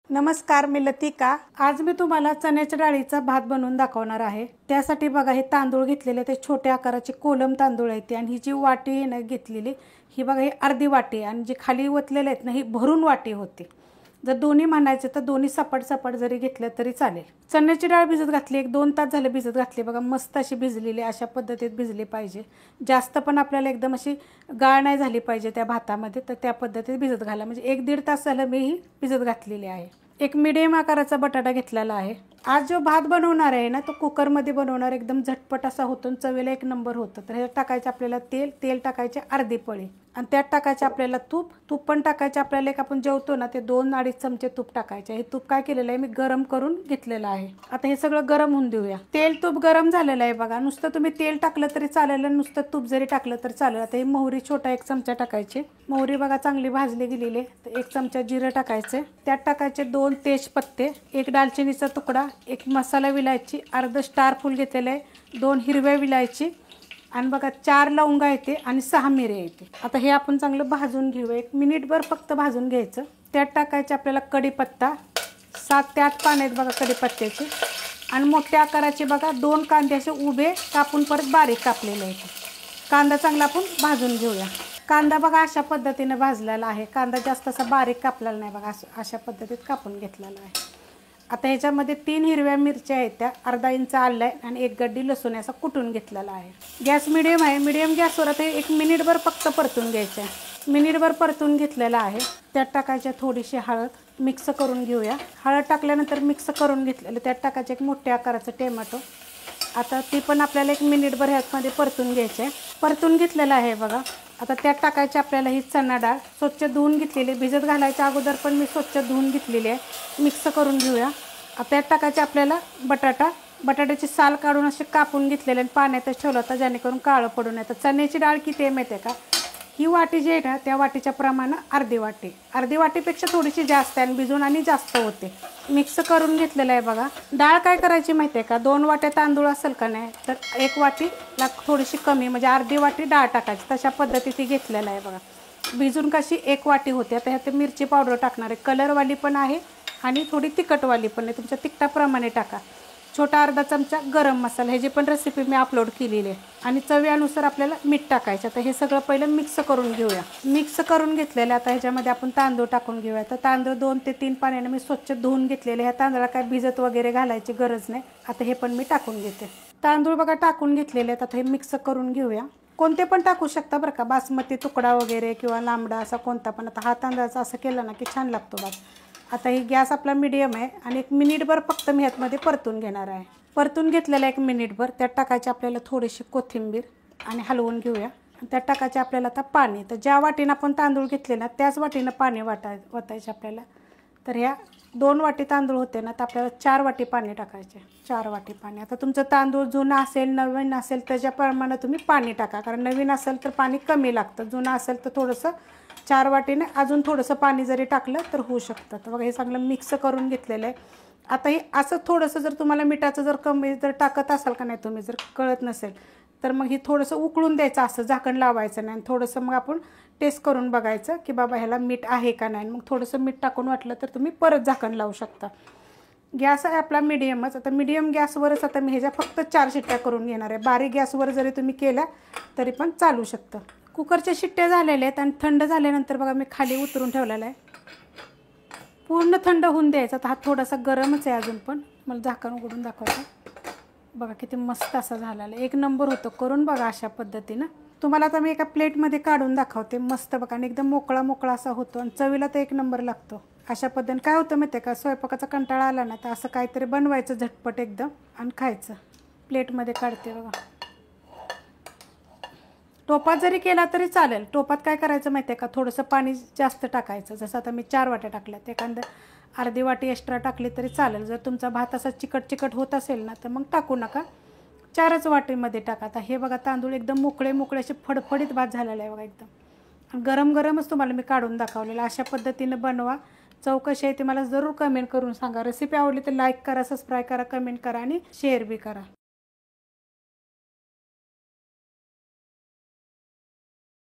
नमस्कार, मी लतिका। आज मी तुम्हाला चण्याच्या डाळीचा भात बनवून दाखवणार आहे। त्यासाठी बघा हे तांदूळ घेतलेले ते छोट्या आकाराचे कोलम तांदूळ आहेत आणि ही जी वाटी आहे ना घेतलेली ही बघा ही अर्धी वाटी आहे आणि जी खाली वतलेले आहेत ना ही भरून वाटी होती। जर दोन्ही म्हणायचे तर दोन्ही सपाट सपाट जरी घेतलं तरी चालेल। चण्याची डाळ भिजत घातली, 1-2 तास झाले भिजत घातली बघा, मस्त अशी भिजलेली, अशा पद्धतीत भिजली पाहिजे। जास्त पण आपल्याला एकदम अशी गाळ नाही झाली पाहिजे त्या भातामध्ये, तर त्या पद्धतीत भिजत घाला। म्हणजे 1-1.5 तास झालं मी ही भिजत घातलेली आहे। एक मीडियम आकाराचा बटाटा घेतलेला आहे। आज जो भात बनवणार आहे ना तो कुकरमध्ये बनवणार, एकदम झटपट असा होतो, चवीला एक नंबर होतं। तर हे टाकायचं आपल्याला तेल टाकायचे अर्धी पळी आणि त्यात टाकायचे आपल्याला तूप पण टाकायचे आपल्याला। एक आपण जेवतो ना ते 2-2.5 चमचे तूप टाकायचे। हे तूप काय केलेलं आहे मी गरम करून घेतलेलं आहे। आता हे सगळं गरम होऊन देऊया। तेल तूप गरम झालेलं आहे बघा, नुसतं तुम्ही तेल टाकलं तरी चालेल, नुसतं तूप जरी टाकलं तर चालेल। आता ही मोहरी छोटा 1 चमचा टाकायची। मोहरी बघा चांगली भाजली गेलेली, तर 1 चमचा जिरं टाकायचे। त्यात टाकायचे 2 तेजपत्ते, 1 दालचिनीचा तुकडा, 1 मसाला विलायची, अर्ध स्टार फूल घेतलेलं आहे, 2 हिरव्या विलायची आणि बघा 4 लवंगा येते आणि 6 मिरे येते। आता हे आपण चांगलं भाजून घेऊया, 1 मिनिटभर फक्त भाजून घ्यायचं। त्यात टाकायचे आपल्याला कढीपत्ता, 7 ते 8 पाने आहेत बघा कढीपत्त्याचे, आणि मोठ्या आकाराचे बघा 2 कांदे असे उभे कापून परत बारीक कापलेले आहेत। कांदा चांगला आपण भाजून घेऊया। कांदा बघा अशा पद्धतीने भाजलेला आहे, कांदा जास्त असा बारीक कापलेला नाही बघा, अशा पद्धतीत कापून घेतलेला आहे। आता ह्याच्यामध्ये 3 हिरव्या मिरच्या आहेत, त्या अर्धा इंच आलं आहे आणि 1 गड्डी लसूण असा कुटून घेतलेला आहे। गॅस मिडियम आहे, मिडियम गॅसवर आता 1 मिनिटभर फक्त परतून घ्यायचं आहे। मिनिटभर परतून घेतलेला आहे। त्यात टाकायची थोडीशी हळद, मिक्स करून घेऊया। हळद टाकल्यानंतर मिक्स करून घेतलेलं त्यात टाकायचं 1 मोठ्या आकाराचं टोमॅटो। आता ती पण आपल्याला 1 मिनिटभर ह्यामध्ये परतून घ्यायचे आहे। परतून घेतलेलं आहे बघा। आता त्यात टाकायची आपल्याला ही चणा डाळ स्वच्छ धुवून घेतलेली, भिजत घालायच्या अगोदर पण मी स्वच्छ धुवून घेतलेली आहे। मिक्स करून घेऊया। त्यात टाकायचे आपल्याला बटाट्याची साल काढून असे कापून घेतलेले आणि पाण्यातच ठेवलं होतं जेणेकरून काळं पडून येतं। चण्याची डाळ किती आहे माहिती आहे का, ही वाटी जी आहे ना त्या वाटीच्या प्रमाणे अर्धी वाटीपेक्षा थोडीशी जास्त आहे आणि भिजून आणि जास्त होते। मिक्स करून घेतलेलं आहे बघा। डाळ काय करायची माहिती आहे का, 2 वाट्या तांदूळ असेल का नाही तर 1 वाटीला थोडीशी कमी म्हणजे अर्धी वाटी डाळ टाकायची, तशा पद्धतीने घेतलेलं आहे बघा। भिजून कशी 1 वाटी होते। आता ह्यात मिरची पावडर टाकणार आहे, कलरवाली पण आहे आणि थोडी तिखटवाली पण आहे, तुमच्या तिखटाप्रमाणे टाका। छोटा अर्धा चमचा गरम मसाला, ह्याची पण रेसिपी मी अपलोड केलेली आहे, आणि चवीनुसार आपल्याला मीठ टाकायचं। आता हे सगळं पहिलं मिक्स करून घेऊया। मिक्स करून घेतलेलं आता ह्याच्यामध्ये आपण तांदूळ टाकून घेऊया। तर तांदूळ 2 ते 3 पाण्याने मी स्वच्छ धुवून घेतलेले, ह्या तांदळाला काय भिजत वगैरे घालायची गरज नाही। आता हे पण मी टाकून घेते। तांदूळ बघा टाकून घेतलेले आहेत, आता हे मिक्स करून घेऊया। कोणते पण टाकू शकता बरं का, बासमती तुकडा वगैरे किंवा लांबडा असा कोणता पण। आता हा तांदळाचा असं केलं ना की छान लागतो भात। आता ही गॅस आपला मीडियम आहे आणि 1 मिनिटभर फक्त मी ह्यातमध्ये परतून घेणार आहे। परतून घेतलेला 1 मिनिटभर, त्यात टाकायची आपल्याला थोडीशी कोथिंबीर आणि हलवून घेऊया। त्यात टाकायचे आपल्याला आता पाणी, तर ज्या वाटीनं आपण तांदूळ घेतले ना त्याच वाटीनं पाणी वतायचे आपल्याला। तर ह्या 2 वाटी तांदूळ होते ना तर आपल्याला 4 वाटी पाणी टाकायचे, 4 वाटी पाणी। आता तुमचं तांदूळ जुना असेल नवीन असेल त्याच्याप्रमाणे तुम्ही पाणी टाका, कारण नवीन असेल तर पाणी कमी लागतं, जुना असेल तर थोडंसं 4 वाटीने अजून थोडंसं पाणी जरी टाकलं तर होऊ शकतं। तर बघा हे चांगलं मिक्स करून घेतलेलं आहे। आता हे असं थोडंसं जर तुम्हाला मिठाचं जर कमी जर टाकत असाल का नाही तुम्ही, जर कळत नसेल तर मग हे थोडंसं उकळून द्यायचं, असं झाकण लावायचं नाही, थोडंसं मग आपण टेस्ट करून बघायचं की बाबा ह्याला मीठ आहे का नाही। मग थोडंसं मीठ टाकून वाटलं तर तुम्ही परत झाकण लावू शकता। गॅस आहे आपला मीडियमच। आता मीडियम गॅसवरच आता मी ह्याच्या फक्त 4 शिट्ट्या करून घेणार आहे। बारीक गॅसवर जरी तुम्ही केल्या तरी पण चालू शकतं। कुकरच्या शिट्ट्या झालेल्या आहेत आणि थंड झाल्यानंतर बघा मी खाली उतरून ठेवलेला आहे, पूर्ण थंड होऊन द्यायचा। आता हा थोडासा गरमच आहे अजून, पण मला झाकण उघडून दाखवायचं बघा किती मस्त असा झालेला आहे, 1 नंबर होतं। करून बघा अशा पद्धतीनं। तुम्हाला आता मी एका प्लेटमध्ये काढून दाखवते, मस्त बघा आणि एकदम मोकळा असा होतो आणि चवीला तर 1 नंबर लागतो। अशा पद्धतीने काय होतं माहिती आहे का, स्वयंपाकाचा कंटाळा आला ना तर असं काहीतरी बनवायचं झटपट एकदम आणि खायचं। प्लेटमध्ये काढते बघा। टोपात जरी केला तरी चालेल। टोपात काय करायचं माहिती आहे का, थोडंसं पाणी जास्त टाकायचं, जसं आता मी 4 वाट्या टाकल्यात, एखादं अर्धी वाटी एक्स्ट्रा टाकली तरी चालेल। जर तुमचा भात असा चिकट होत असेल ना तर मग टाकू नका, 4च वाटीमध्ये टाका। आता हे बघा तांदूळ एकदम मोकळे असे फडफडीत भात झालेला आहे बघा एकदम, गरमच तुम्हाला मी काढून दाखवलेलं। अशा पद्धतीनं बनवा। चौकशी आहे ते मला जरूर कमेंट करून सांगा। रेसिपी आवडली तर लाईक करा, सबस्क्राईब करा, कमेंट करा आणि शेअर बी करा।